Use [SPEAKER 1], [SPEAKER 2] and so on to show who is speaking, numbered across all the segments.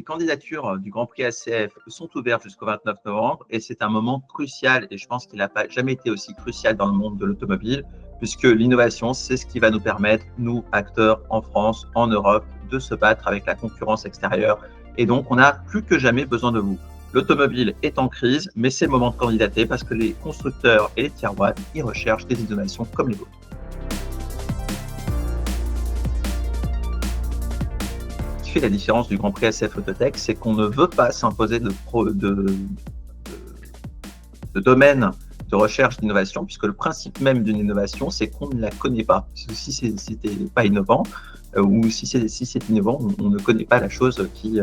[SPEAKER 1] candidatures du Grand Prix ACF sont ouvertes jusqu'au 29 novembre et c'est un moment crucial et je pense qu'il n'a pas jamais été aussi crucial dans le monde de l'automobile puisque l'innovation, c'est ce qui va nous permettre, nous, acteurs en France, en Europe, de se battre avec la concurrence extérieure. Et donc, on a plus que jamais besoin de vous. L'automobile est en crise, mais c'est le moment de candidater parce que les constructeurs et les tier one, ils recherchent des innovations comme les vôtres. Ce qui fait la différence du Grand Prix ACF Autotech, c'est qu'on ne veut pas s'imposer de domaine de recherche d'innovation, puisque le principe même d'une innovation, c'est qu'on ne la connaît pas. Si c'était pas innovant, ou si c'est innovant, on ne connaît pas la chose qui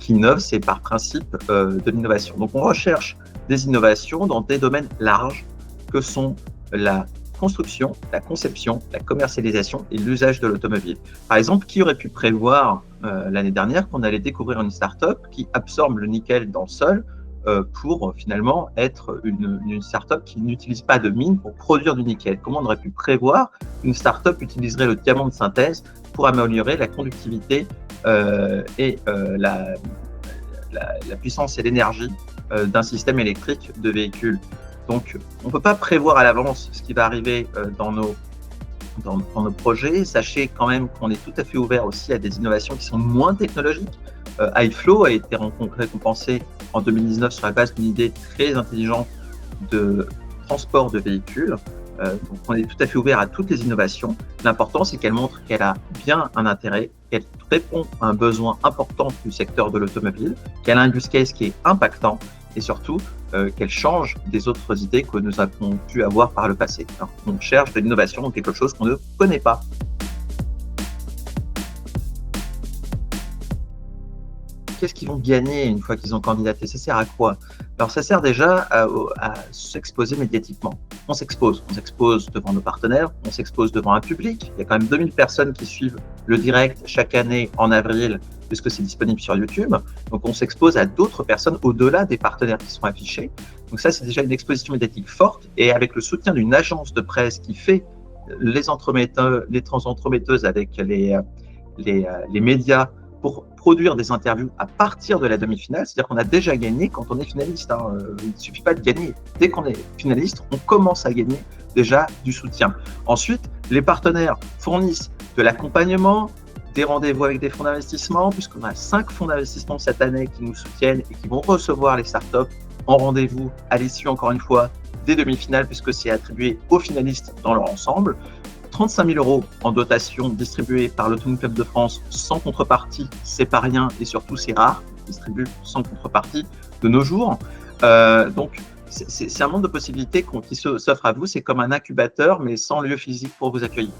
[SPEAKER 1] innove, c'est par principe de l'innovation. Donc on recherche des innovations dans des domaines larges que sont la construction, la conception, la commercialisation et l'usage de l'automobile. Par exemple, qui aurait pu prévoir l'année dernière qu'on allait découvrir une start-up qui absorbe le nickel dans le sol pour finalement être une start-up qui n'utilise pas de mine pour produire du nickel. Comment on aurait pu prévoir qu'une start-up utiliserait le diamant de synthèse pour améliorer la conductivité et la puissance et l'énergie d'un système électrique de véhicules. Donc, on ne peut pas prévoir à l'avance ce qui va arriver dans nos projets. Sachez quand même qu'on est tout à fait ouvert aussi à des innovations qui sont moins technologiques. iFlow a été récompensé en 2019 sur la base d'une idée très intelligente de transport de véhicules. Donc on est tout à fait ouvert à toutes les innovations. L'important, c'est qu'elle montre qu'elle a bien un intérêt, qu'elle répond à un besoin important du secteur de l'automobile, qu'elle a un use case qui est impactant et surtout qu'elle change des autres idées que nous avons pu avoir par le passé. Alors, on cherche de l'innovation dans quelque chose qu'on ne connaît pas. Qu'est-ce qu'ils vont gagner une fois qu'ils ont candidaté? Ça sert à quoi? Alors, ça sert déjà à s'exposer médiatiquement. On s'expose devant nos partenaires, on s'expose devant un public. Il y a quand même 2000 personnes qui suivent le direct chaque année en avril, puisque c'est disponible sur YouTube. Donc, on s'expose à d'autres personnes au-delà des partenaires qui sont affichés. Donc, ça, c'est déjà une exposition médiatique forte. Et avec le soutien d'une agence de presse qui fait les entremetteuses avec les médias pour produire des interviews à partir de la demi-finale, c'est-à-dire qu'on a déjà gagné quand on est finaliste. Il ne suffit pas de gagner. Dès qu'on est finaliste, on commence à gagner déjà du soutien. Ensuite, les partenaires fournissent de l'accompagnement, des rendez-vous avec des fonds d'investissement, puisqu'on a 5 fonds d'investissement cette année qui nous soutiennent et qui vont recevoir les startups en rendez-vous à l'issue, encore une fois, des demi-finales, puisque c'est attribué aux finalistes dans leur ensemble. 35 000 € en dotation distribuée par l'Automobile Club de France sans contrepartie, c'est pas rien et surtout c'est rare, distribué sans contrepartie de nos jours. Donc c'est un monde de possibilités qui s'offre à vous, c'est comme un incubateur mais sans lieu physique pour vous accueillir.